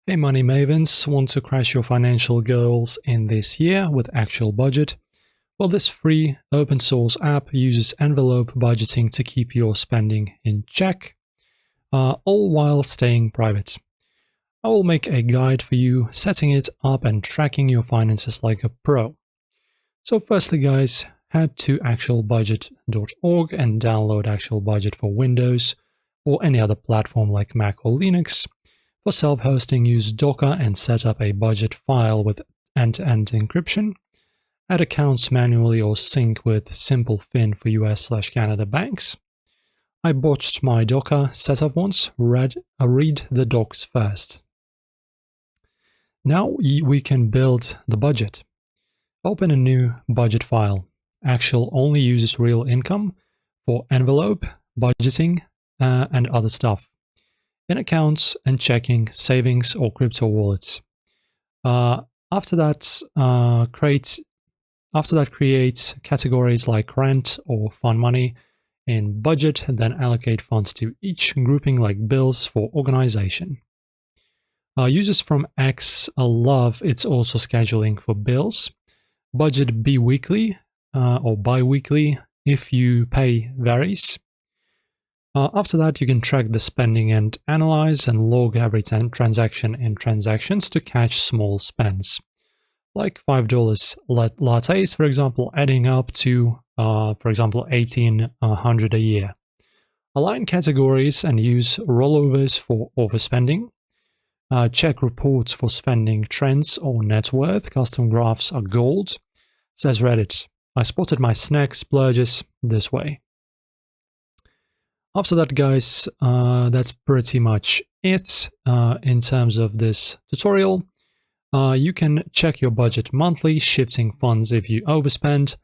Hey Money Mavens, want to crush your financial goals in this year with actual budget? Well, this free open source app uses envelope budgeting to keep your spending in check, all while staying private. I will make a guide for you, setting it up and tracking your finances like a pro. So firstly guys, head to actualbudget.org and download Actual Budget for Windows or any other platform like Mac or Linux. For self-hosting, use Docker and set up a budget file with end-to-end encryption. Add accounts manually or sync with SimpleFin for US/Canada banks. I botched my Docker setup once. Read the docs first. Now we can build the budget. Open a new budget file. Actual only uses real income for envelope, budgeting, and other stuff. In accounts and checking, savings, or crypto wallets. After that, create categories like rent or fun money in budget, and then allocate funds to each grouping like bills for organization. Users from X love it's also scheduling for bills. Budget bi-weekly or bi-weekly if you pay varies. After that, you can track the spending and analyze and log every transaction in transactions to catch small spends. Like $5 lattes, for example, adding up to, for example, $1,800 a year. Align categories and use rollovers for overspending. Check reports for spending trends or net worth. Custom graphs are gold. Says Reddit, I spotted my snack splurges this way. After that, guys, that's pretty much it in terms of this tutorial. You can check your budget monthly, shifting funds if you overspend,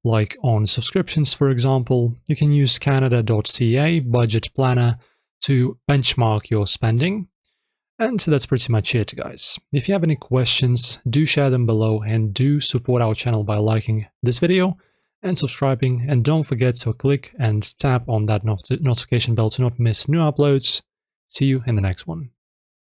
like on subscriptions, for example. You can use Canada.ca budget planner to benchmark your spending. And that's pretty much it, guys. If you have any questions, do share them below and do support our channel by liking this video and subscribing, and don't forget to click and tap on that notification bell to not miss new uploads. See you in the next one.